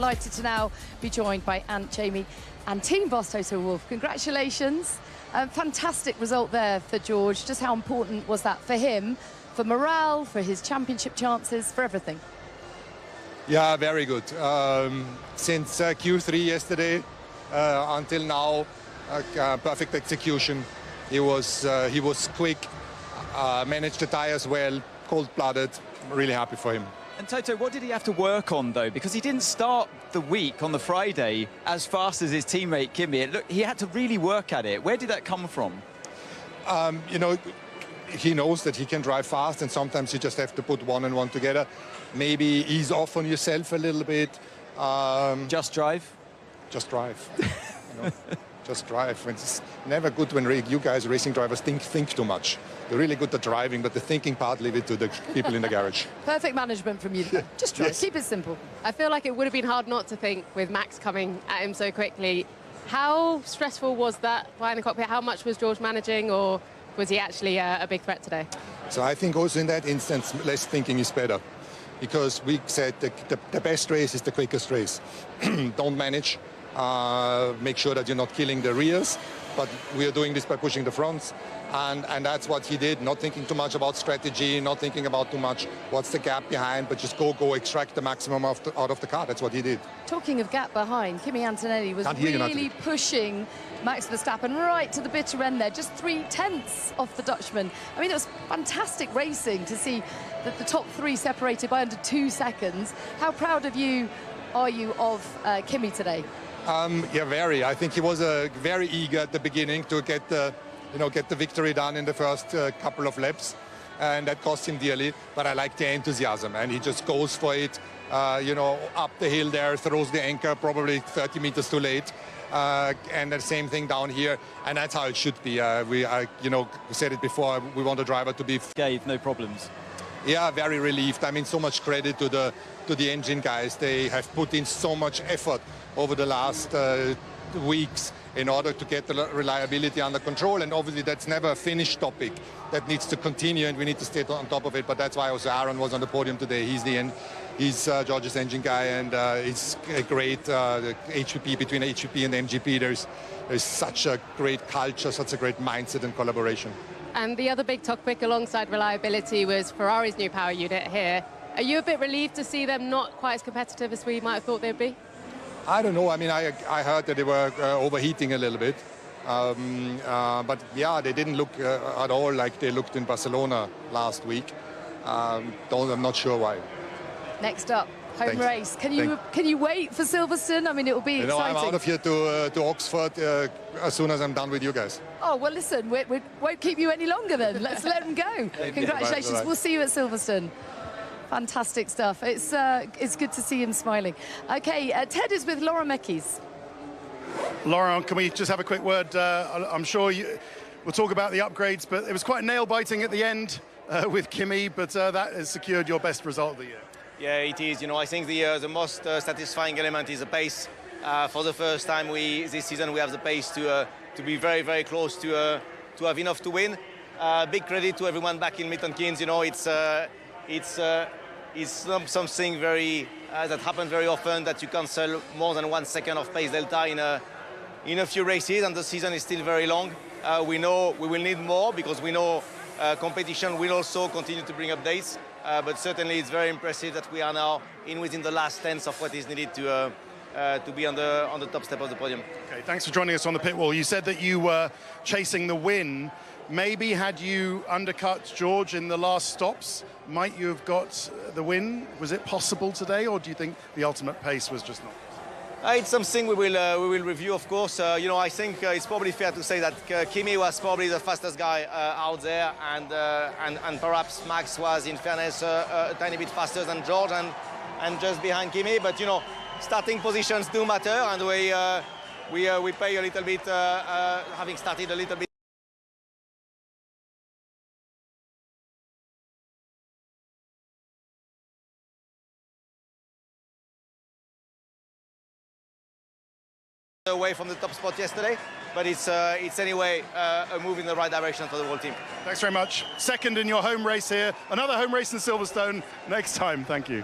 Delighted to now be joined by Ant, Jamie and team boss Toto Wolff. Congratulations. Fantastic result there for George. Just how important was that for him, for morale, for his championship chances, for everything? Yeah, very good. Since Q3 yesterday until now, perfect execution. He was quick, managed the tires well, cold-blooded. Really happy for him. And Toto, what did he have to work on, though? Because he didn't start the week on the Friday as fast as his teammate Kimi. He had to really work at it. Where did that come from? You know, he knows that he can drive fast, and sometimes you just have to put one and one together. Maybe ease off on yourself a little bit. Just drive? Just drive. You know? Just drive. It's never good when you guys, racing drivers, think too much. You're really good at driving, but the thinking part, leave it to the people in the garage. Perfect management from you. Just drive. Yes. Keep it simple. I feel like it would have been hard not to think with Max coming at him so quickly. How stressful was that behind the cockpit? How much was George managing, or was he actually a big threat today? So I think also in that instance, less thinking is better. Because we said the best race is the quickest race. Don't manage. Make sure that you're not killing the rears, but we are doing this by pushing the fronts, and that's what he did, not thinking too much about strategy, not thinking about too much what's the gap behind, but just go extract the maximum out of the car. That's what he did. Talking of gap behind, Kimi Antonelli was really pushing Max Verstappen right to the bitter end there, just 3/10 off the Dutchman. I mean, it was fantastic racing to see that the top three separated by under 2 seconds. How proud of you are you of Kimi today? Yeah, very. I think he was very eager at the beginning to get the victory done in the first couple of laps, and that cost him dearly. But I like the enthusiasm, and he just goes for it. Up the hill there, throws the anchor probably 30 meters too late, and the same thing down here, and that's how it should be. We said it before. We want the driver to be gave no problems. Yeah, very relieved. I mean, so much credit to the engine guys. They have put in so much effort over the last weeks in order to get the reliability under control, and obviously that's never a finished topic. That needs to continue, and we need to stay on top of it. But that's why also Aaron was on the podium today. He's George's engine guy, and it's a great HPP between HPP and MGP. There's such a great culture, such a great mindset and collaboration. And the other big topic alongside reliability was Ferrari's new power unit here. Are you a bit relieved to see them not quite as competitive as we might have thought they'd be? I don't know. I mean, I heard that they were overheating a little bit. But yeah, they didn't look at all like they looked in Barcelona last week. I'm not sure why. Next up, home race. Can you wait for Silverstone? I mean, it will be exciting. I'm out of here to Oxford as soon as I'm done with you guys. Oh, well, listen, we won't keep you any longer then. Let's let them go. Congratulations. Bye. We'll see you at Silverstone. Fantastic stuff. It's good to see him smiling. Okay, Ted is with Laurent Mekies. Laurent, can we just have a quick word? I'm sure we'll talk about the upgrades, but it was quite nail-biting at the end with Kimi, but that has secured your best result of the year. Yeah, it is. You know, I think the most satisfying element is the pace. For the first time this season, we have the pace to be very, very close to have enough to win. Big credit to everyone back in Milton Keynes. You know, it's something very that happens very often, that you cancel more than 1 second of pace delta in a few races, and the season is still very long. We know we will need more, because we know competition will also continue to bring updates. But certainly it's very impressive that we are now within the last tenths of what is needed to be on the top step of the podium. Okay, thanks for joining us on the pit wall. You said that you were chasing the win. Maybe had you undercut George in the last stops, might you have got the win? Was it possible today, or do you think the ultimate pace was just not? It's something we will review, of course. I think it's probably fair to say that Kimi was probably the fastest guy out there, and perhaps Max was, in fairness, a tiny bit faster than George, and just behind Kimi. But starting positions do matter, and we pay a little bit, having started a little bit away from the top spot yesterday, but it's anyway a move in the right direction for the whole team. Thanks very much. Second in your home race here. Another home race in Silverstone next time. Thank you.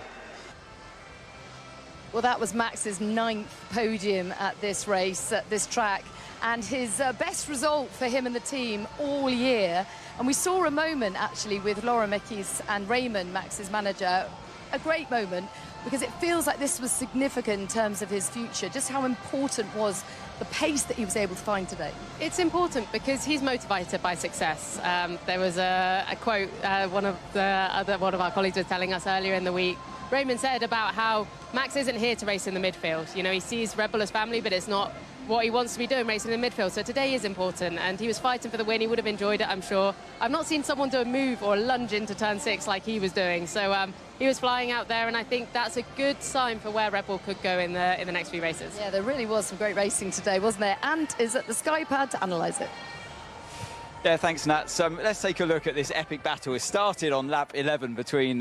Well, that was Max's 9th podium at this race, at this track, and his best result for him and the team all year. And we saw a moment, actually, with Laura Mekis and Raymond, Max's manager, a great moment, because it feels like this was significant in terms of his future, just how important was the pace that he was able to find today. It's important because he's motivated by success. There was a quote one of our colleagues was telling us earlier in the week. Raymond said about how Max isn't here to race in the midfield. You know, he sees Red Bull as family, but it's not what he wants to be doing, racing in the midfield. So today is important, and he was fighting for the win. He would have enjoyed it, I'm sure. I've not seen someone do a move or a lunge into turn 6 like he was doing. So he was flying out there, and I think that's a good sign for where Red Bull could go in the next few races. Yeah, there really was some great racing today, wasn't there? Ant is at the Skypad to analyse it. Yeah, thanks, Nat. Let's take a look at this epic battle. It started on lap 11 between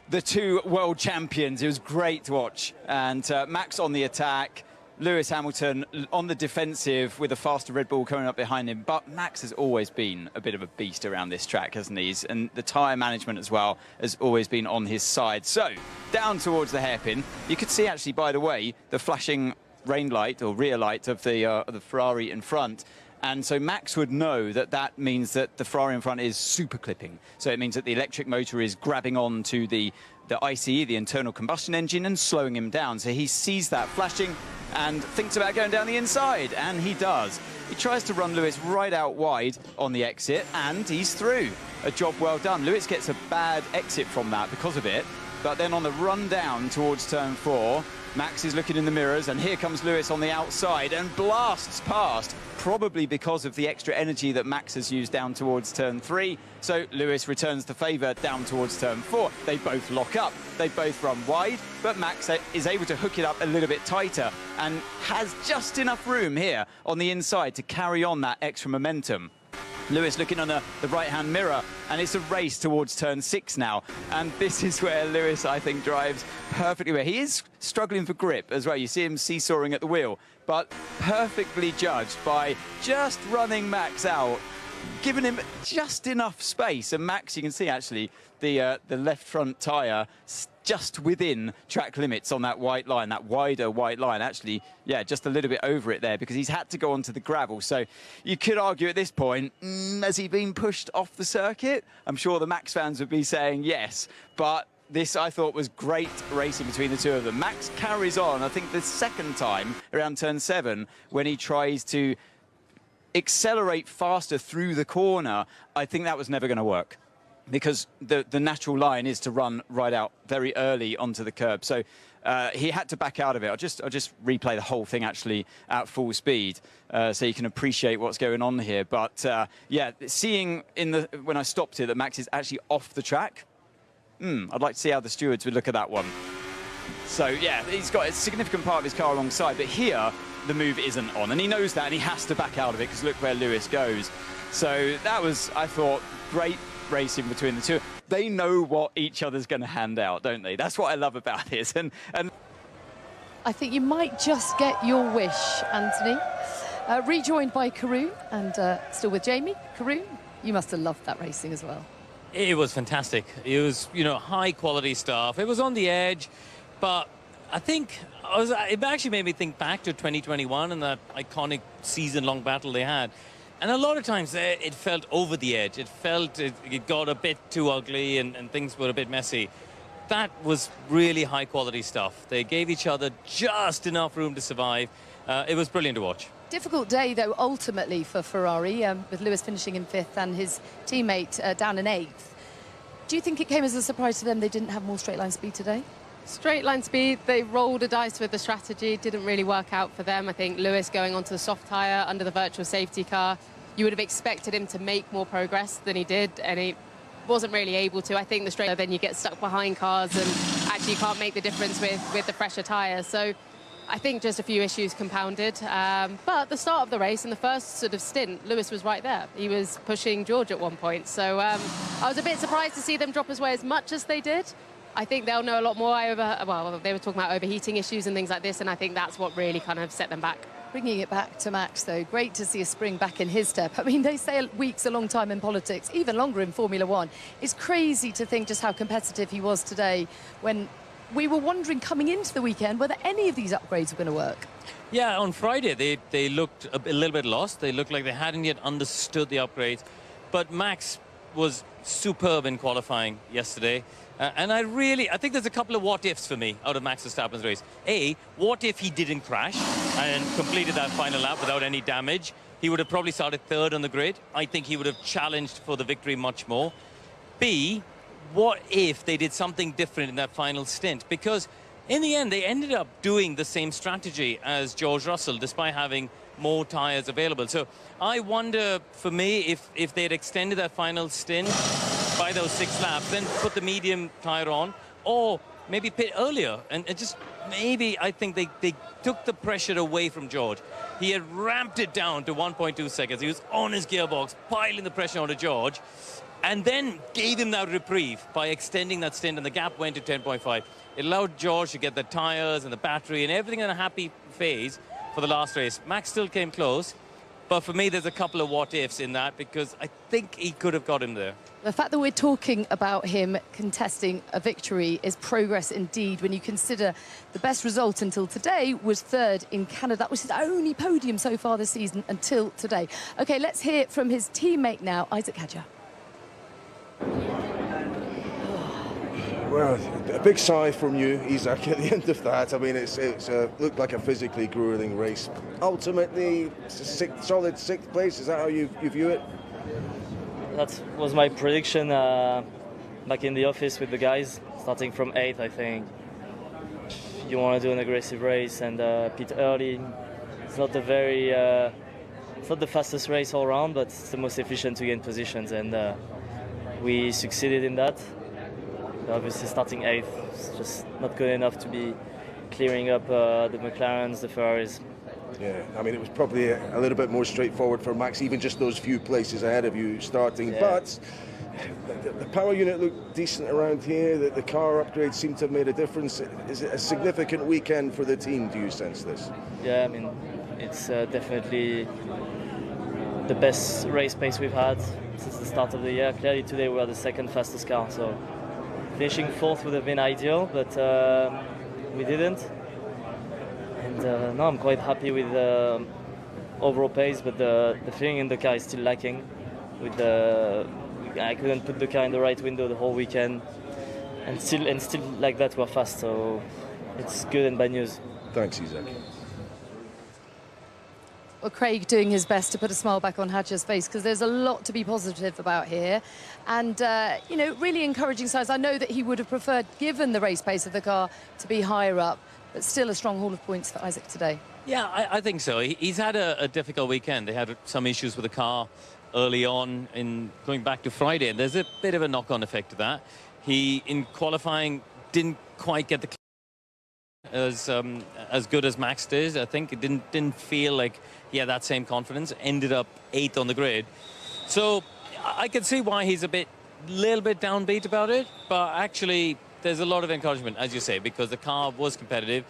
the two world champions. It was great to watch. And Max on the attack, Lewis Hamilton on the defensive with a faster Red Bull coming up behind him. But Max has always been a bit of a beast around this track, hasn't he? And the tyre management as well has always been on his side. So, down towards the hairpin. You could see, actually, by the way, the flashing rain light or rear light of the Ferrari in front. And so Max would know that that means that the Ferrari in front is super clipping. So it means that the electric motor is grabbing on to the ICE, the internal combustion engine, and slowing him down. So he sees that flashing and thinks about going down the inside, and he does. He tries to run Lewis right out wide on the exit, and he's through. A job well done. Lewis gets a bad exit from that because of it, but then on the run down towards turn 4, Max is looking in the mirrors, and here comes Lewis on the outside and blasts past, probably because of the extra energy that Max has used down towards turn 3. So Lewis returns the favour down towards turn 4. They both lock up. They both run wide, but Max is able to hook it up a little bit tighter and has just enough room here on the inside to carry on that extra momentum. Lewis looking on the right-hand mirror, and it's a race towards turn 6 now. And this is where Lewis, I think, drives perfectly well. He is struggling for grip as well. You see him seesawing at the wheel, but perfectly judged by just running Max out, giving him just enough space. And Max, you can see, actually, the left front tyre just within track limits on that white line, that wider white line. Actually, yeah, just a little bit over it there because he's had to go onto the gravel. So you could argue at this point, has he been pushed off the circuit? I'm sure the Max fans would be saying yes, but this, I thought, was great racing between the two of them. Max carries on, I think, the second time around turn 7 when he tries to accelerate faster through the corner. I think that was never going to work, because the natural line is to run right out very early onto the curb. So he had to back out of it. I'll just replay the whole thing, actually, at full speed, so you can appreciate what's going on here. But, yeah, seeing when I stopped it that Max is actually off the track, I'd like to see how the stewards would look at that one. So, yeah, he's got a significant part of his car alongside, but here the move isn't on. And he knows that, and he has to back out of it, because look where Lewis goes. So that was, I thought, great racing between the two. They know what each other's going to hand out, don't they? That's what I love about this. And I think you might just get your wish, Anthony. Rejoined by Karun and still with Jamie. Karun, you must have loved that racing as well. It was fantastic. It was, you know, high quality stuff. It was on the edge, but I think it actually made me think back to 2021 and that iconic season-long battle they had. And a lot of times it felt over the edge. It felt it got a bit too ugly and things were a bit messy. That was really high-quality stuff. They gave each other just enough room to survive. It was brilliant to watch. Difficult day, though, ultimately for Ferrari, with Lewis finishing in 5th and his teammate down in 8th. Do you think it came as a surprise to them they didn't have more straight-line speed today? Straight line speed, they rolled the dice with the strategy. Didn't really work out for them. I think Lewis going onto the soft tyre under the virtual safety car, you would have expected him to make more progress than he did, and he wasn't really able to. I think the straight, then you get stuck behind cars and actually you can't make the difference with the fresher tyres. So I think just a few issues compounded. But the start of the race, in the first sort of stint, Lewis was right there. He was pushing George at one point. So I was a bit surprised to see them drop away as much as they did. I think they'll know a lot more well, they were talking about overheating issues and things like this, and I think that's what really kind of set them back. Bringing it back to Max, though, great to see a spring back in his step. I mean, they say a week's a long time in politics, even longer in Formula One. It's crazy to think just how competitive he was today when we were wondering coming into the weekend whether any of these upgrades were going to work. Yeah, on Friday, they looked a little bit lost. They looked like they hadn't yet understood the upgrades. But Max was superb in qualifying yesterday. And I think there's a couple of what-ifs for me out of Max Verstappen's race. A, what if he didn't crash and completed that final lap without any damage? He would have probably started third on the grid. I think he would have challenged for the victory much more. B, what if they did something different in that final stint? Because in the end, they ended up doing the same strategy as George Russell, despite having more tyres available. So I wonder, for me, if they had extended that final stint by those 6 laps, then put the medium tyre on, or maybe pit earlier. And just maybe, I think they took the pressure away from George. He had ramped it down to 1.2 seconds. He was on his gearbox, piling the pressure onto George, and then gave him that reprieve by extending that stint, and the gap went to 10.5. It allowed George to get the tyres and the battery and everything in a happy phase for the last race. Max still came close, but for me, there's a couple of what-ifs in that, because I think he could have got him there. The fact that we're talking about him contesting a victory is progress indeed, when you consider the best result until today was third in Canada. That was his only podium so far this season until today. OK, let's hear from his teammate now, Isaac Hadjar. Well, a big sigh from you, Isaac, at the end of that. I mean, it's looked like a physically grueling race. Ultimately, solid 6th place. Is that how you view it? That was my prediction back in the office with the guys, starting from 8th, I think. You want to do an aggressive race and pit early. It's not it's not the fastest race all around, but it's the most efficient to gain positions, and we succeeded in that. Obviously, starting 8th is just not good enough to be clearing up the McLarens, the Ferraris. Yeah, I mean, it was probably a little bit more straightforward for Max, even just those few places ahead of you starting. Yeah. But the power unit looked decent around here. The car upgrades seem to have made a difference. Is it a significant weekend for the team? Do you sense this? Yeah, I mean, it's definitely the best race pace we've had since the start of the year. Clearly, today we are the 2nd fastest car, so finishing 4th would have been ideal, but we didn't. And no, I'm quite happy with the overall pace, but the feeling in the car is still lacking. I couldn't put the car in the right window the whole weekend, and still like that we're fast. So it's good and bad news. Thanks, Isaac. Well, Craig doing his best to put a smile back on Hadjar's face, because there's a lot to be positive about here. And, you know, really encouraging signs. I know that he would have preferred, given the race pace of the car, to be higher up, but still a strong haul of points for Isaac today. Yeah, I think so. He's had a difficult weekend. They had some issues with the car early on in going back to Friday, and there's a bit of a knock-on effect to that. He, in qualifying, didn't quite get the as good as Max did. I think it didn't feel like he had that same confidence. Ended up 8th on the grid. So I can see why he's a little bit downbeat about it, but actually there's a lot of encouragement, as you say, because the car was competitive.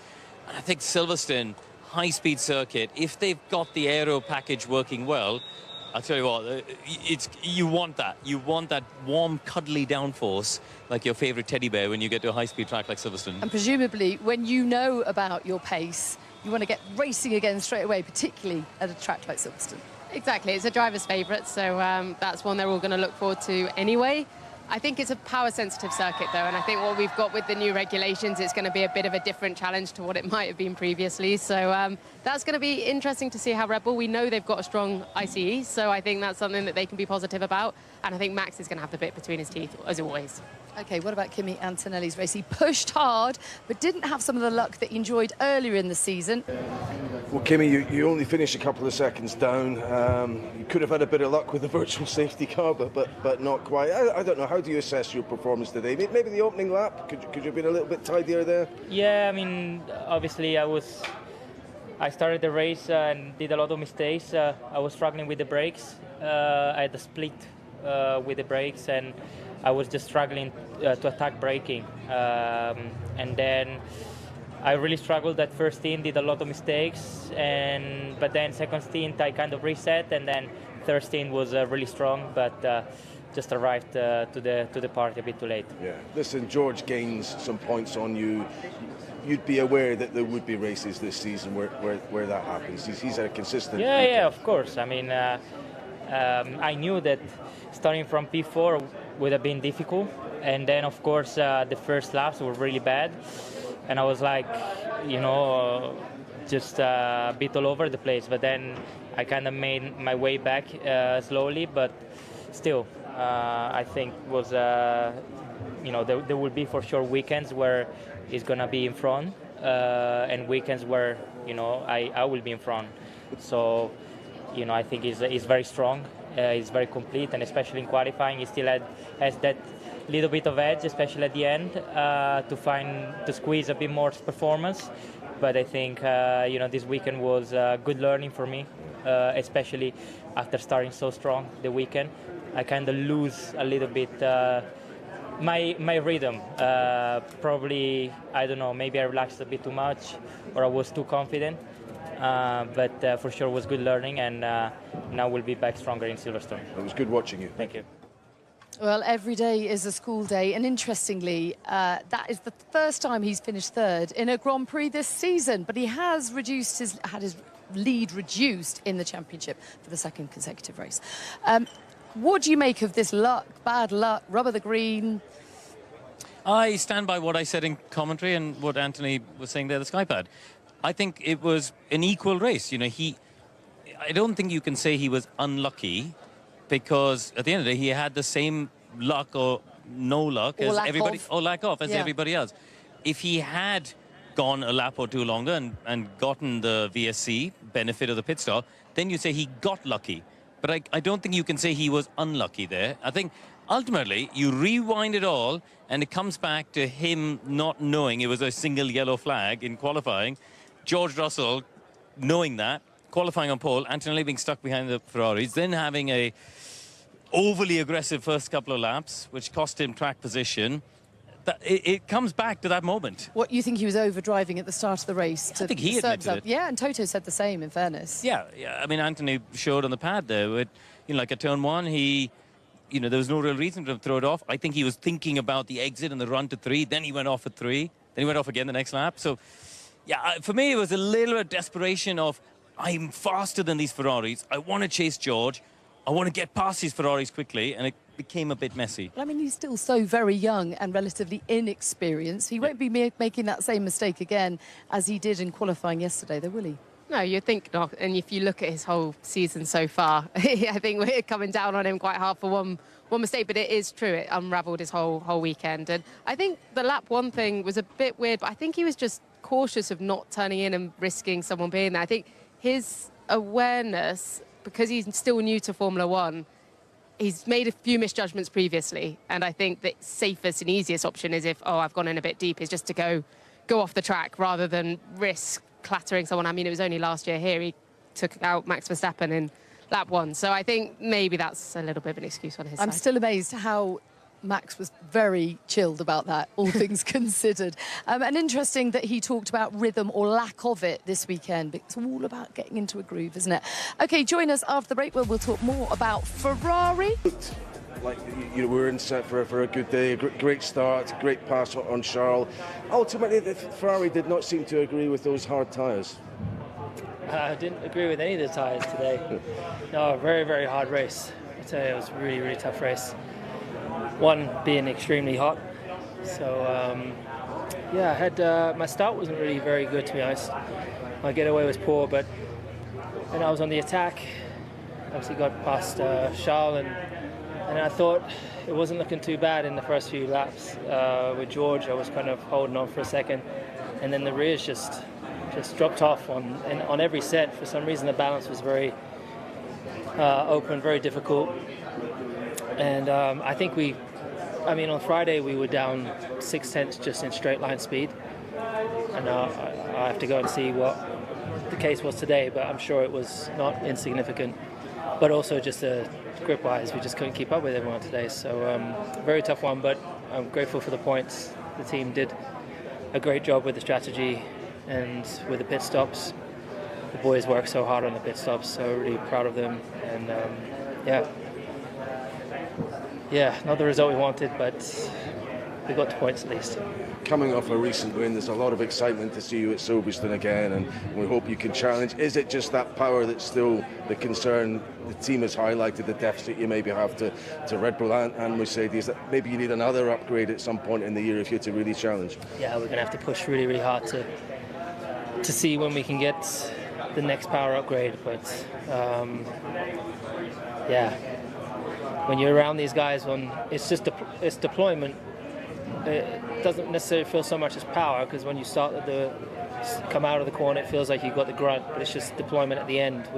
And I think Silverstone, high-speed circuit, if they've got the aero package working well, I'll tell you what, you want that. You want that warm, cuddly downforce, like your favorite teddy bear when you get to a high-speed track like Silverstone. And presumably, when you know about your pace, you want to get racing again straight away, particularly at a track like Silverstone. Exactly, it's a driver's favourite, so that's one they're all going to look forward to anyway. I think it's a power-sensitive circuit, though, and I think what we've got with the new regulations, it's going to be a bit of a different challenge to what it might have been previously. So that's going to be interesting to see how Red Bull, we know they've got a strong ICE, so I think that's something that they can be positive about. And I think Max is going to have the bit between his teeth, as always. OK, what about Kimi Antonelli's race? He pushed hard, but didn't have some of the luck that he enjoyed earlier in the season. Well, Kimi, you only finished a couple of seconds down. You could have had a bit of luck with the virtual safety car, but not quite. I don't know, how do you assess your performance today? Maybe the opening lap, could you have been a little bit tidier there? Yeah, I mean, obviously I started the race and did a lot of mistakes. I was struggling with the brakes. I had a split with the brakes, and I was just struggling to attack braking. And then I really struggled at first stint, did a lot of mistakes, but then second stint I kind of reset, and then third stint was really strong. But just arrived to the party a bit too late. Yeah. Listen, George gains some points on you. You'd be aware that there would be races this season where that happens. He's a consistent. Yeah, of course. I mean, I knew that starting from P4 would have been difficult, and then of course the first laps were really bad, and I was like, just a bit all over the place. But then I kind of made my way back slowly, but still, I think was there will be for sure weekends where he's gonna be in front, and weekends where I will be in front. So I think he's very strong. He's very complete, and especially in qualifying, he still has that little bit of edge, especially at the end, to squeeze a bit more performance. But I think this weekend was good learning for me, especially after starting so strong the weekend. I kind of lose a little bit my rhythm. Probably, I don't know, maybe I relaxed a bit too much, or I was too confident. But for sure was good learning, and now we'll be back stronger in Silverstone. It was good watching you. Thank you. Well, every day is a school day, and interestingly, that is the first time he's finished third in a Grand Prix this season, but he has had his lead reduced in the championship for the second consecutive race. What do you make of this luck, bad luck, rubber the green? I stand by what I said in commentary and what Anthony was saying there, the Skypad. I think it was an equal race. I don't think you can say he was unlucky, because at the end of the day, he had the same luck or no luck as everybody, or lack of, as everybody else. If he had gone a lap or two longer and gotten the VSC benefit of the pit stop, then you say he got lucky. But I don't think you can say he was unlucky there. I think ultimately you rewind it all, and it comes back to him not knowing it was a single yellow flag in qualifying. George Russell knowing that, qualifying on pole, Antonelli being stuck behind the Ferraris, then having a overly aggressive first couple of laps, which cost him track position. It comes back to that moment. What, you think he was overdriving at the start of the race? I think he admitted it. Yeah, and Toto said the same, in fairness. Yeah. I mean, Anthony showed on the pad there, with, like at turn one, there was no real reason to throw it off. I think he was thinking about the exit and the run to 3, then he went off at 3, then he went off again the next lap. So, yeah, for me, it was a little bit of desperation of, I'm faster than these Ferraris. I want to chase George. I want to get past these Ferraris quickly, and it became a bit messy. But I mean, he's still so very young and relatively inexperienced. He won't be making that same mistake again as he did in qualifying yesterday, though, will he? No, you'd think not. And if you look at his whole season so far, I think we're coming down on him quite hard for one mistake. But it is true, it unravelled his whole weekend. And I think the lap 1 thing was a bit weird, but I think he was just cautious of not turning in and risking someone being there. I think his awareness, because he's still new to Formula One, he's made a few misjudgments previously, and I think the safest and easiest option is if, I've gone in a bit deep, is just to go off the track rather than risk clattering someone. I mean, it was only last year here he took out Max Verstappen in lap 1, so I think maybe that's a little bit of an excuse on his side. I'm still amazed how Max was very chilled about that, all things considered. And interesting that he talked about rhythm or lack of it this weekend. It's all about getting into a groove, isn't it? OK, join us after the break where we'll talk more about Ferrari. Like we're in set for a good day, a great start, great pass on Charles. Ultimately, the Ferrari did not seem to agree with those hard tyres. I didn't agree with any of the tyres today. No, very, very hard race. I tell you, it was a really, really tough race. One being extremely hot. So, yeah, I had my start wasn't really very good, to be honest. My getaway was poor, but then I was on the attack. Obviously got past Charles, and I thought it wasn't looking too bad in the first few laps. With George, I was kind of holding on for a second, and then the rears just dropped off on every set. For some reason, the balance was very open, very difficult. And I think on Friday we were down 0.6 just in straight line speed. And I have to go and see what the case was today, but I'm sure it was not insignificant. But also just grip-wise, we just couldn't keep up with everyone today. So very tough one, but I'm grateful for the points. The team did a great job with the strategy and with the pit stops. The boys worked so hard on the pit stops, so really proud of them. And yeah, not the result we wanted, but we got the points at least. Coming off a recent win, there's a lot of excitement to see you at Silverstone again, and we hope you can challenge. Is it just that power that's still the concern? The team has highlighted the deficit you maybe have to Red Bull and Mercedes. That maybe you need another upgrade at some point in the year if you're to really challenge. Yeah, we're going to have to push really, really hard to see when we can get the next power upgrade. But yeah, when you're around these guys, it's just it's deployment. It doesn't necessarily feel so much as power, because when you come out of the corner, it feels like you've got the grunt, but it's just deployment at the end.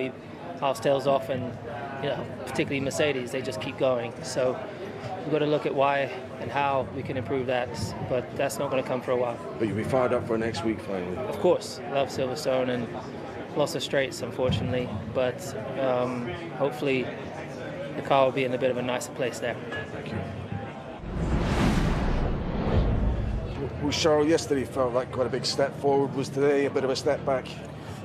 Our tails off, and particularly Mercedes, they just keep going. So we've got to look at why and how we can improve that, but that's not going to come for a while. But you'll be fired up for next week finally. Of course, love Silverstone and lots of straights, unfortunately, but hopefully the car will be in a bit of a nicer place there. Thank you. Well, Charles, yesterday felt like quite a big step forward. Was today a bit of a step back?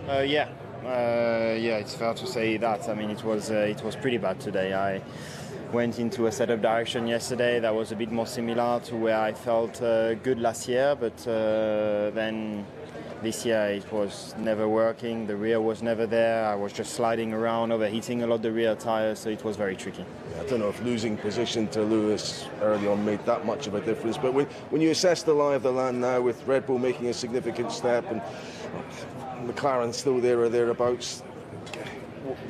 Yeah, it's fair to say that. I mean, it was pretty bad today. I went into a setup direction yesterday that was a bit more similar to where I felt good last year, but then this year it was never working. The rear was never there. I was just sliding around, overheating a lot the rear tires, so it was very tricky. I don't know if losing position to Lewis early on made that much of a difference, but when you assess the lie of the land now with Red Bull making a significant step and McLaren still there or thereabouts,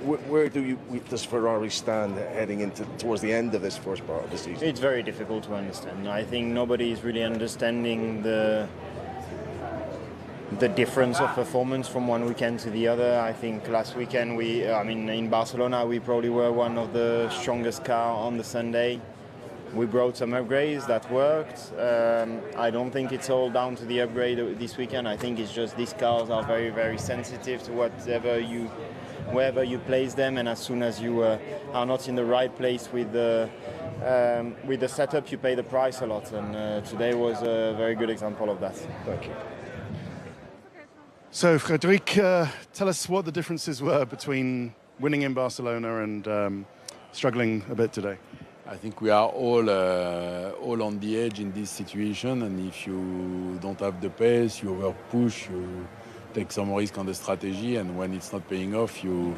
where does Ferrari stand heading towards the end of this first part of the season? It's very difficult to understand. I think nobody is really understanding the difference of performance from one weekend to the other. I think last weekend in Barcelona we probably were one of the strongest cars on the Sunday. We brought some upgrades that worked. I don't think it's all down to the upgrade this weekend. I think it's just these cars are very, very sensitive to wherever you place them, and as soon as you are not in the right place with the setup, you pay the price a lot. And today was a very good example of that. Thank you. So, Frédéric, tell us what the differences were between winning in Barcelona and struggling a bit today. I think we are all on the edge in this situation, and if you don't have the pace, you over push, you take some risk on the strategy, and when it's not paying off, you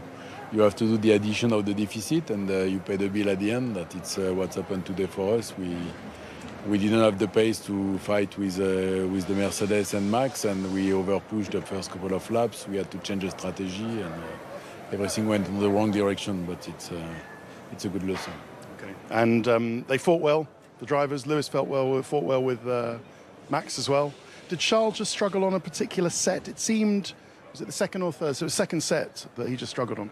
have to do the addition of the deficit, and you pay the bill at the end. That it's what's happened today for us. We didn't have the pace to fight with the Mercedes and Max, and we overpushed the first couple of laps. We had to change the strategy, and everything went in the wrong direction. But it's a good lesson. Okay. And they fought well. The drivers, Lewis fought well with Max as well. Did Charles just struggle on a particular set? It seemed, was it the second or third? So it was second set that he just struggled on.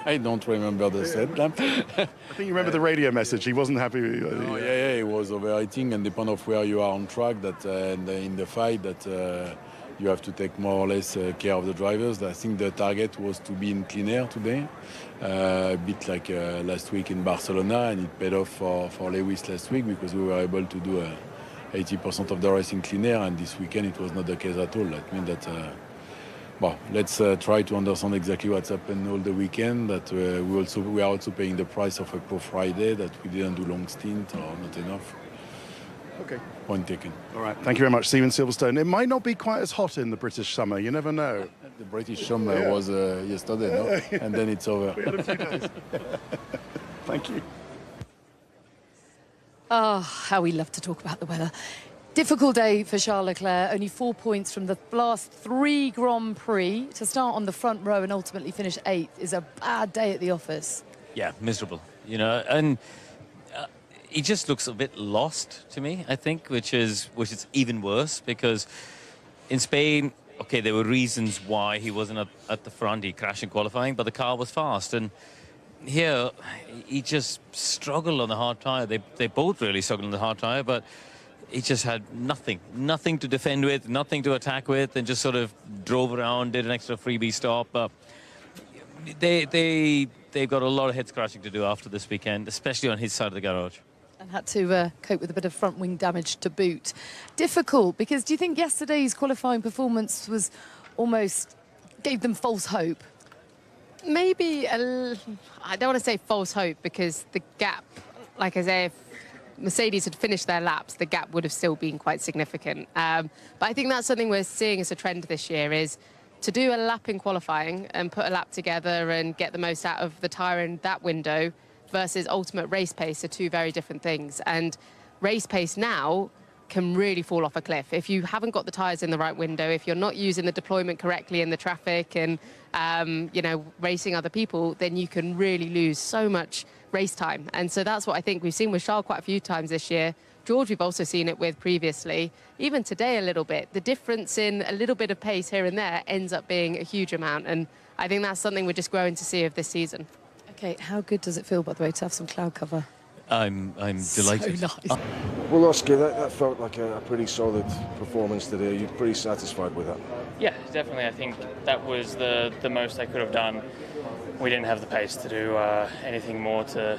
I don't remember the set. I think you remember the radio message. He wasn't happy with you. Oh, yeah, he was overheating, and depending on where you are on track, that and in the fight, that you have to take more or less care of the drivers. I think the target was to be in clean air today, a bit like last week in Barcelona, and it paid off for Lewis last week because we were able to do 80% of the race in clean air, and this weekend it was not the case at all. That means that. Let's try to understand exactly what's happened all the weekend. That we are also paying the price of a poor Friday, that we didn't do long stint or not enough. Okay. Point taken. All right. Thank you very much, Steven Silverstone. It might not be quite as hot in the British summer. You never know. The British summer was yesterday, no? And then it's over. We had a few days. Thank you. Oh, how we love to talk about the weather. Difficult day for Charles Leclerc, only 4 points from the last 3 Grand Prix. To start on the front row and ultimately finish 8th is a bad day at the office. Yeah, miserable, and he just looks a bit lost to me, I think, which is even worse, because in Spain, okay, there were reasons why he wasn't at the front. He crashed in qualifying, but the car was fast, and here he just struggled on the hard tyre. They both really struggled on the hard tyre, but he just had nothing to defend with, nothing to attack with, and just sort of drove around, did an extra freebie stop. They've got a lot of head scratching to do after this weekend, especially on his side of the garage. And had to cope with a bit of front wing damage to boot. Difficult, because do you think yesterday's qualifying performance was almost gave them false hope? Maybe, I don't want to say false hope, because the gap, like I say, if Mercedes had finished their laps, the gap would have still been quite significant. But I think that's something we're seeing as a trend this year, is to do a lap in qualifying and put a lap together and get the most out of the tyre in that window versus ultimate race pace are two very different things. And race pace now can really fall off a cliff. If you haven't got the tyres in the right window, if you're not using the deployment correctly in the traffic and, you know, racing other people, then you can really lose so much race time. And so that's what I think we've seen with Charles quite a few times this year. George, we've also seen it with previously. Even today a little bit. The difference in a little bit of pace here and there ends up being a huge amount. And I think that's something we're just growing to see of this season. Okay, how good does it feel, by the way, to have some cloud cover? I'm delighted. So nice. Well, Oscar, that felt like a pretty solid performance today. You're pretty satisfied with that? Yeah, definitely. I think that was the most I could have done. We didn't have the pace to do anything more to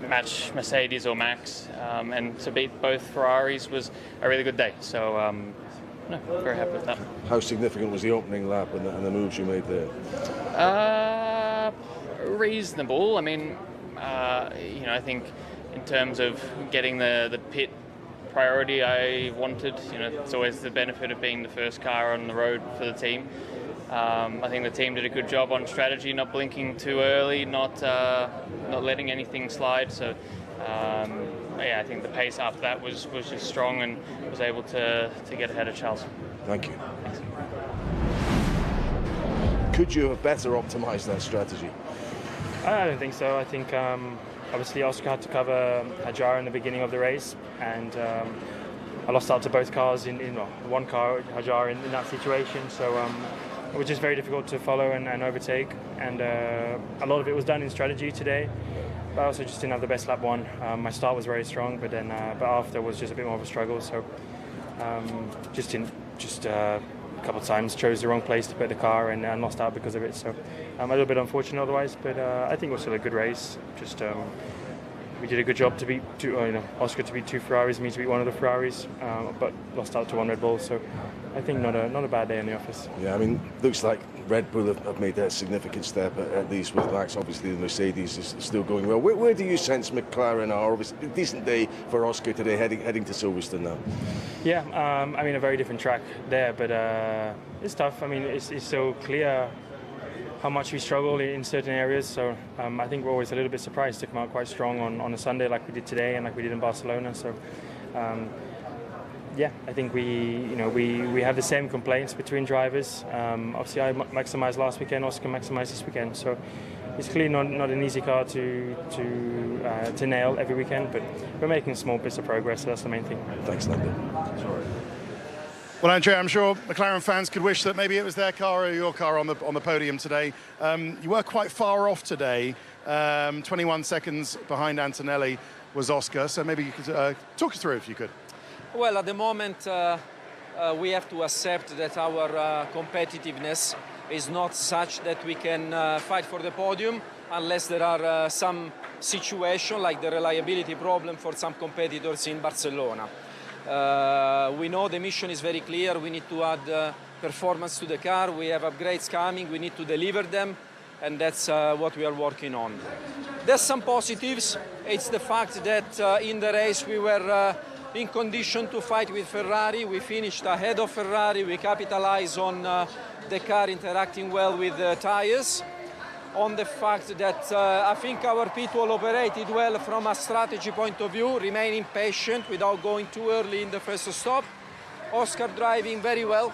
match Mercedes or Max, and to beat both Ferraris was a really good day. So, no, very happy with that. How significant was the opening lap and the moves you made there? Reasonable. I mean, you know, I think in terms of getting the pit priority I wanted, you know, it's always the benefit of being the first car on the road for the team. I think the team did a good job on strategy, not blinking too early, not letting anything slide. So, yeah, I think the pace after that was just strong and was able to get ahead of Charles. Thank you. Thanks. Could you have better optimised that strategy? I don't think so. I think obviously Oscar had to cover Hajar in the beginning of the race, and I lost out to both cars in one car, Hajar, in that situation. So it was just very difficult to follow and overtake, and a lot of it was done in strategy today. But I also just didn't have the best lap one. My start was very strong, but then but after was just a bit more of a struggle. So a couple of times chose the wrong place to put the car and lost out because of it. So a little bit unfortunate otherwise, but I think it was still a good race. Just we did a good job to beat Oscar to beat two Ferraris, me to beat one of the Ferraris, but lost out to one Red Bull. So I think not a bad day in the office. Yeah, I mean, looks like Red Bull have made that significant step, at least with Max. Obviously, the Mercedes is still going well. Where do you sense McLaren are? Obviously, a decent day for Oscar today, heading to Silverstone now. Yeah, I mean, a very different track there, but it's tough. I mean, it's still clear how much we struggle in certain areas. So I think we're always a little bit surprised to come out quite strong on a Sunday like we did today and like we did in Barcelona. So yeah, I think we have the same complaints between drivers. Obviously, I maximised last weekend, Oscar maximised this weekend. So it's clearly not an easy car to nail every weekend, but we're making small bits of progress. So that's the main thing. Thanks, Lando. Well, Andrea, I'm sure McLaren fans could wish that maybe it was their car or your car on the podium today. You were quite far off today. 21 seconds behind Antonelli was Oscar. So maybe you could talk us through if you could. Well, at the moment, we have to accept that our competitiveness is not such that we can fight for the podium unless there are some situation like the reliability problem for some competitors in Barcelona. We know the mission is very clear. We need to add performance to the car. We have upgrades coming. We need to deliver them, and that's what we are working on. There's some positives. It's the fact that in the race we were in condition to fight with Ferrari. We finished ahead of Ferrari. We capitalized on the car interacting well with the tires. On the fact that I think our pit wall operated well from a strategy point of view, remaining patient without going too early in the first stop. Oscar driving very well.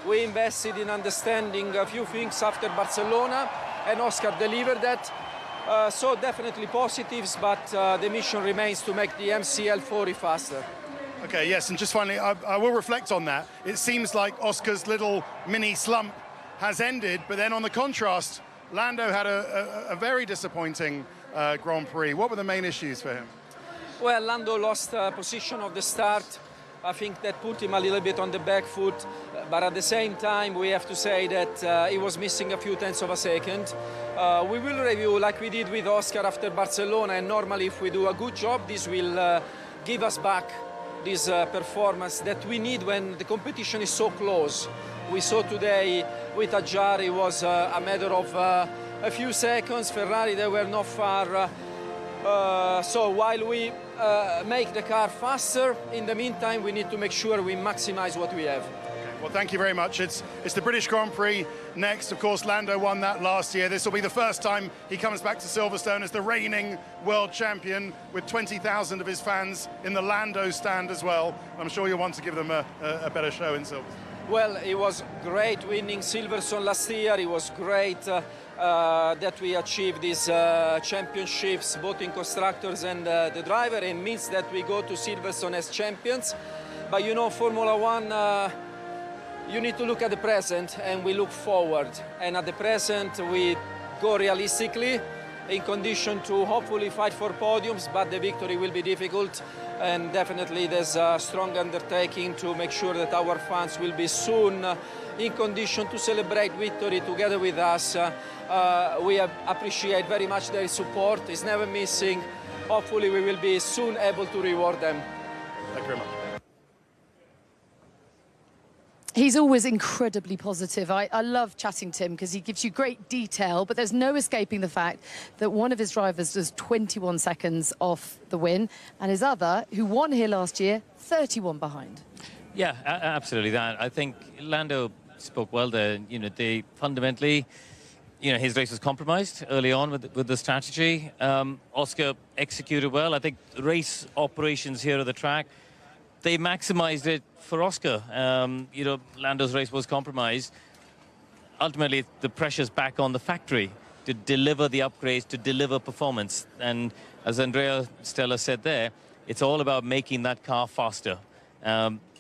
We invested in understanding a few things after Barcelona, and Oscar delivered that. So definitely positives, but the mission remains to make the MCL 40 faster. Okay, yes, and just finally, I will reflect on that. It seems like Oscar's little mini slump has ended, but then on the contrast, Lando had a very disappointing Grand Prix. What were the main issues for him? Well, Lando lost position of the start. I think that put him a little bit on the back foot, but at the same time we have to say that he was missing a few tenths of a second. We will review like we did with Oscar after Barcelona, and normally if we do a good job this will give us back this performance that we need when the competition is so close. We saw today with Hajar it was a matter of a few seconds. Ferrari, they were not far. So while we make the car faster, in the meantime, we need to make sure we maximize what we have. Well, thank you very much. It's the British Grand Prix next. Of course, Lando won that last year. This will be the first time he comes back to Silverstone as the reigning world champion, with 20,000 of his fans in the Lando stand as well. I'm sure you'll want to give them a better show in Silverstone. Well, it was great winning Silverstone last year. It was great that we achieved these championships, both in constructors and the driver. It means that we go to Silverstone as champions. But you know, Formula One, you need to look at the present, and we look forward. And at the present, we go realistically, in condition to hopefully fight for podiums, but the victory will be difficult. And definitely there's a strong undertaking to make sure that our fans will be soon in condition to celebrate victory together with us. We appreciate very much their support. It's never missing. Hopefully we will be soon able to reward them. Thank you very much. He's always incredibly positive. I love chatting to him because he gives you great detail, but there's no escaping the fact that one of his drivers was 21 seconds off the win, and his other, who won here last year, 31 behind. Yeah, absolutely that. I think Lando spoke well there. You know, they fundamentally, you know, his race was compromised early on with the strategy. Oscar executed well. I think race operations here at the track, they maximized it for Oscar. You know, Lando's race was compromised. Ultimately, the pressure's back on the factory to deliver the upgrades, to deliver performance. And as Andrea Stella said there, it's all about making that car faster.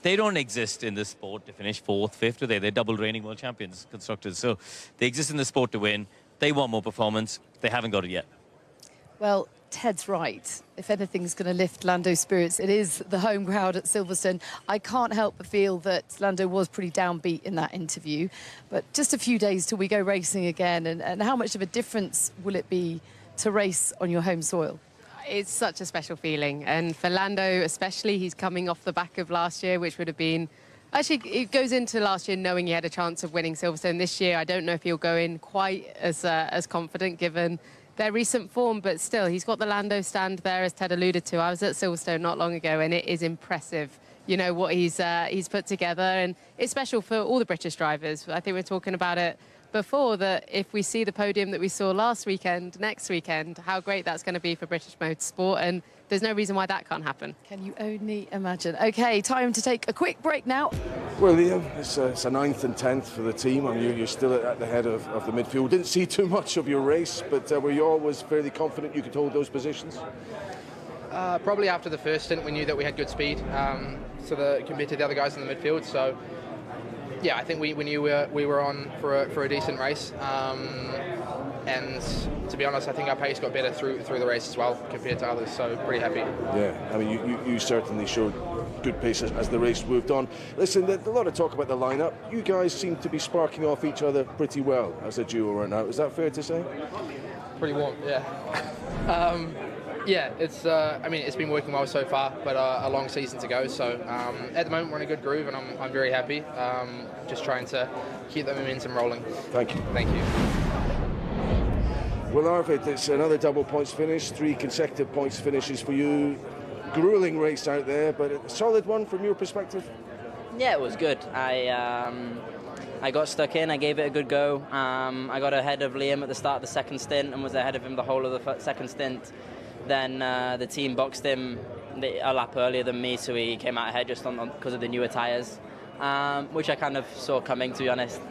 They don't exist in this sport to finish 4th, 5th, do they? They're double reigning world champions, constructors. So they exist in the sport to win. They want more performance. They haven't got it yet. Well, Ted's right. If anything's going to lift Lando's spirits, it is the home crowd at Silverstone. I can't help but feel that Lando was pretty downbeat in that interview. But just a few days till we go racing again, and how much of a difference will it be to race on your home soil? It's such a special feeling, and for Lando especially, he's coming off the back of last year, which would have been... Actually, it goes into last year knowing he had a chance of winning Silverstone. This year, I don't know if he'll go in quite as confident given their recent form, but still, he's got the Lando stand there, as Ted alluded to. I was at Silverstone not long ago, and it is impressive, you know, what he's put together, and it's special for all the British drivers. I think we're talking about it before, that if we see the podium that we saw last weekend, next weekend, how great that's going to be for British motorsport, and there's no reason why that can't happen. Can you only imagine? OK, time to take a quick break now. Well, Liam, it's a 9th and 10th for the team. I mean, you're still at the head of the midfield. Didn't see too much of your race, but were you always fairly confident you could hold those positions? Probably after the first stint, we knew that we had good speed compared to the other guys in the midfield. So, yeah, I think we knew we were on for a decent race. And to be honest, I think our pace got better through the race as well compared to others, so pretty happy. Yeah, I mean, you certainly showed good pace as the race moved on. Listen, there's a lot of talk about the lineup. You guys seem to be sparking off each other pretty well as a duo right now. Is that fair to say? Pretty warm, yeah. Yeah, it's. I mean, it's been working well so far, but a long season to go. So at the moment, we're in a good groove, and I'm very happy. Just trying to keep the momentum rolling. Thank you. Thank you. Well, Arvid, it's another double points finish, 3 consecutive points finishes for you. Grueling race out there, but a solid one from your perspective? Yeah, it was good. I got stuck in, I gave it a good go. I got ahead of Liam at the start of the second stint and was ahead of him the whole of the second stint. Then the team boxed him a lap earlier than me, so he came out ahead just because of the newer tyres, which I kind of saw coming, to be honest.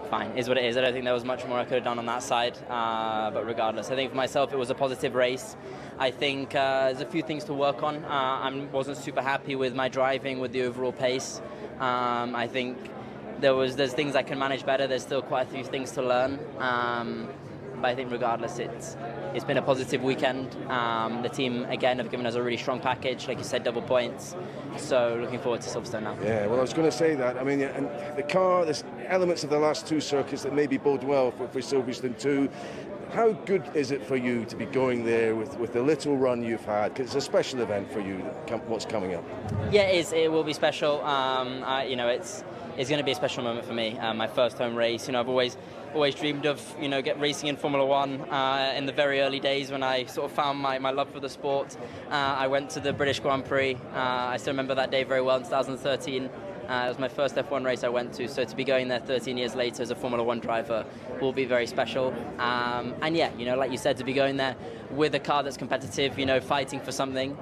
Fine, is what it is. I don't think there was much more I could have done on that side, but regardless, I think for myself it was a positive race. I think there's a few things to work on. I wasn't super happy with my driving, with the overall pace. I think there's things I can manage better. There's still quite a few things to learn, but I think regardless, it's been a positive weekend. The team again have given us a really strong package, like you said, double points. So looking forward to Silverstone now. Yeah, well, I was going to say that. I mean, and the car, there's elements of the last 2 circuits that maybe bode well for Silverstone too. How good is it for you to be going there with the little run you've had? Because it's a special event for you, what's coming up. Yeah, it is. It will be special. You know, it's going to be a special moment for me. My first home race. You know, I've always dreamed of, you know, racing in Formula One in the very early days when I sort of found my love for the sport. I went to the British Grand Prix. I still remember that day very well in 2013. It was my first F1 race I went to, so to be going there 13 years later as a Formula One driver will be very special. And yeah, you know, like you said, to be going there with a car that's competitive, you know, fighting for something,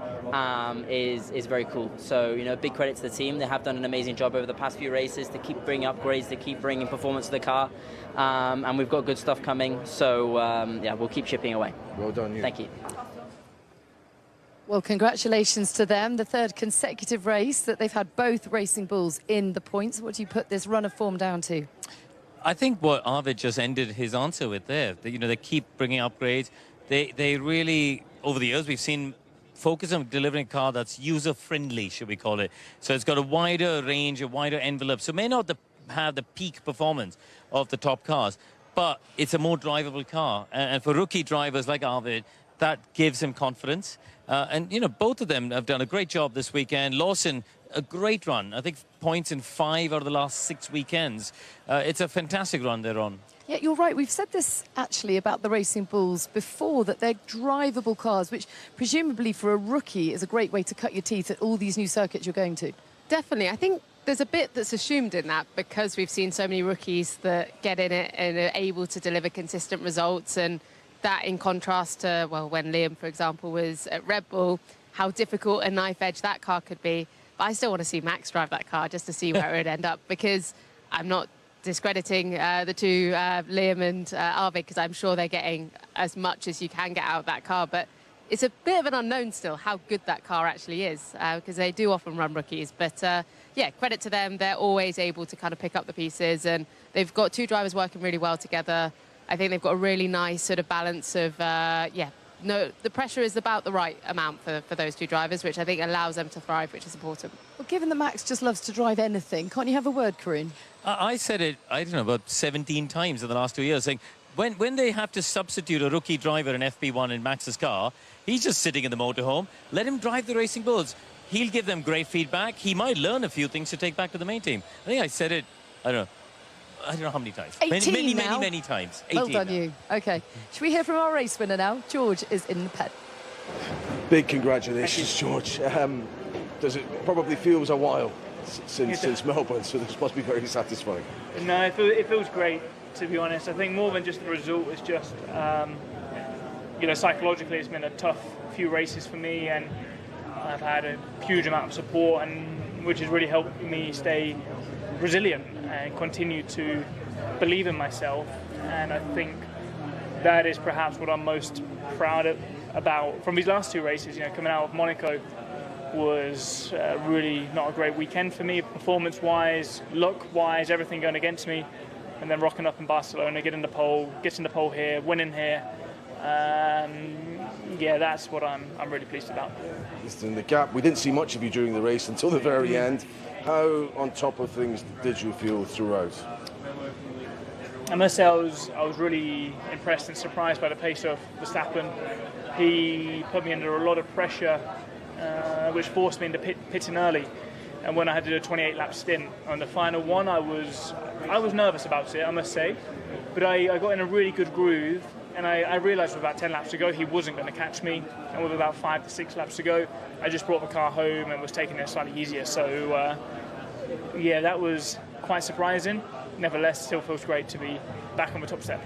is very cool. So, you know, big credit to the team. They have done an amazing job over the past few races to keep bringing upgrades, to keep bringing performance to the car. And we've got good stuff coming. So, yeah, we'll keep chipping away. Well done, you. Thank you. Well, congratulations to them. The third consecutive race that they've had both Racing Bulls in the points. What do you put this run of form down to? I think what Arvid just ended his answer with there, you know, they keep bringing upgrades. They really, over the years, we've seen focus on delivering a car that's user-friendly, should we call it. So it's got a wider range, a wider envelope. So it may not have the peak performance of the top cars, but it's a more drivable car. And for rookie drivers like Arvid, that gives him confidence. And, you know, both of them have done a great job this weekend. Lawson, a great run. I think points in 5 out of the last 6 weekends. It's a fantastic run they're on. Yeah, you're right. We've said this actually about the Racing Bulls before, that they're drivable cars, which presumably for a rookie is a great way to cut your teeth at all these new circuits you're going to. Definitely. I think there's a bit that's assumed in that because we've seen so many rookies that get in it and are able to deliver consistent results, and that in contrast to, well, when Liam, for example, was at Red Bull, how difficult a knife edge that car could be. But I still want to see Max drive that car just to see where it would end up, because I'm not discrediting the two, Liam and Arvid, because I'm sure they're getting as much as you can get out of that car. But it's a bit of an unknown still how good that car actually is, because they do often run rookies. But yeah, credit to them. They're always able to kind of pick up the pieces, and they've got two drivers working really well together. I think they've got a really nice sort of balance of, yeah, no, the pressure is about the right amount for those two drivers, which I think allows them to thrive, which is important. Well, given that Max just loves to drive anything, can't you have a word, Corinne? I said it, I don't know, about 17 times in the last 2 years, saying when they have to substitute a rookie driver in FP1 in Max's car, he's just sitting in the motorhome. Let him drive the Racing Bulls. He'll give them great feedback. He might learn a few things to take back to the main team. I think I said it, I don't know how many times. 18 many times. 18 well done, now. you. OK. Should we hear from our race winner now? George is in the pen. Big congratulations, George. Does it probably feels a while since Melbourne, so this must be very satisfying. No, it feels great, to be honest. I think more than just the result, it's just, you know, psychologically it's been a tough few races for me, and I've had a huge amount of support, and which has really helped me stay resilient and continue to believe in myself. And I think that is perhaps what I'm most proud about from these last two races. You know, coming out of Monaco was really not a great weekend for me, performance-wise, luck-wise, everything going against me. And then rocking up in Barcelona, getting the pole here, winning here. Yeah, that's what I'm really pleased about. In the gap, we didn't see much of you during the race until the very end. How on top of things did you feel throughout? I must say I was really impressed and surprised by the pace of Verstappen. He put me under a lot of pressure, which forced me into pitting early. And when I had to do a 28-lap stint on the final one, I was nervous about it, I must say. But I got in a really good groove, and I realised with about 10 laps to go he wasn't going to catch me. And with about 5 to 6 laps to go, I just brought the car home and was taking it slightly easier. So, yeah, that was quite surprising. Nevertheless, still feels great to be back on the top step.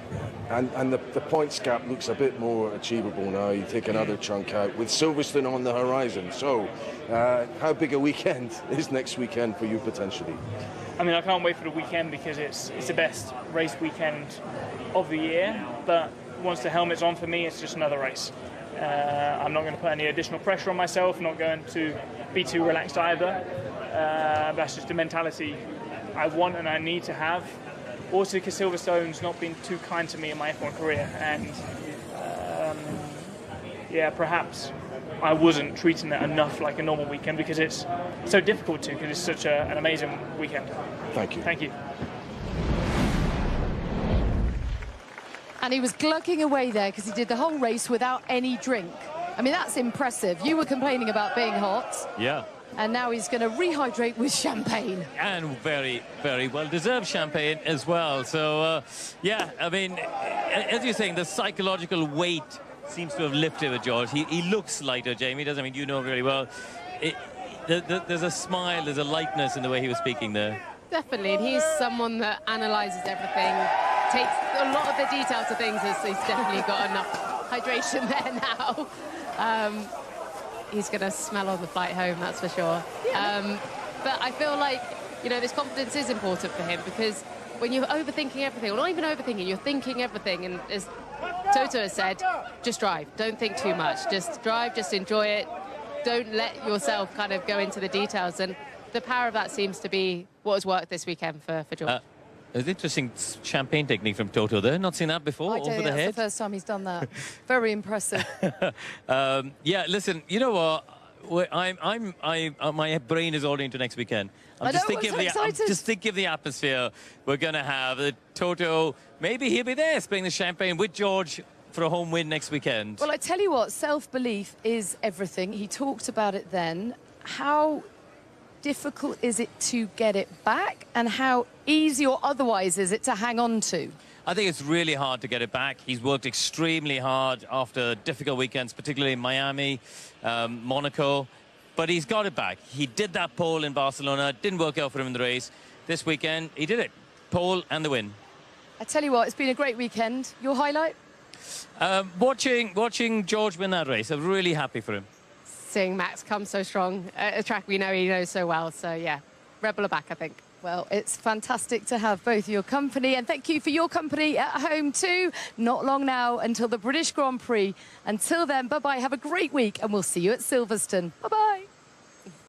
And the points gap looks a bit more achievable now. You take another chunk out with Silverstone on the horizon. So, how big a weekend is next weekend for you potentially? I mean, I can't wait for the weekend because it's the best race weekend of the year. But once the helmet's on for me, it's just another race. I'm not going to put any additional pressure on myself. I'm not going to be too relaxed either. That's just the mentality I want and I need to have. Also, because Silverstone's not been too kind to me in my F1 career, and yeah, perhaps I wasn't treating it enough like a normal weekend because it's so difficult to, because it's such an amazing weekend. Thank you. Thank you. And he was glugging away there because he did the whole race without any drink. I mean, that's impressive. You were complaining about being hot. Yeah. And now he's going to rehydrate with champagne. And very, very well-deserved champagne as well. So, yeah, I mean, as you're saying, the psychological weight seems to have lifted with George. He looks lighter, Jamie, doesn't he? I mean, you know him really well. There's a smile, there's a lightness in the way he was speaking there. Definitely, and he's someone that analyses everything, takes a lot of the details of things. He's definitely got enough hydration there now. He's going to smell on the flight home, that's for sure. Yeah. But I feel like, you know, this confidence is important for him, because when you're overthinking everything, or not even overthinking, you're thinking everything, and as Toto has said, just drive. Don't think too much. Just drive, just enjoy it. Don't let yourself kind of go into the details. And the power of that seems to be what has worked this weekend for George. It's interesting champagne technique from Toto there. Not seen that before. Over the head. That's the first time he's done that. Very impressive. Yeah, listen. You know what? My brain is all into next weekend. I'm just thinking of the atmosphere we're going to have. Toto, maybe he'll be there, spraying the champagne with George for a home win next weekend. Well, I tell you what, self-belief is everything. He talked about it then. How difficult is it to get it back, and how easy or otherwise is it to hang on to? I think it's really hard to get it back. He's worked extremely hard after difficult weekends, particularly in Miami, Monaco, but he's got it back. He did that pole in Barcelona, didn't work out for him in the race. This weekend, he did it. Pole and the win. I tell you what, it's been a great weekend. Your highlight? Watching George win that race. I'm really happy for him. Seeing Max come so strong at a track we know he knows so well. So, yeah, Red Bull are back, I think. Well, it's fantastic to have both your company, and thank you for your company at home too. Not long now until the British Grand Prix. Until then, bye-bye, have a great week, and we'll see you at Silverstone. Bye-bye.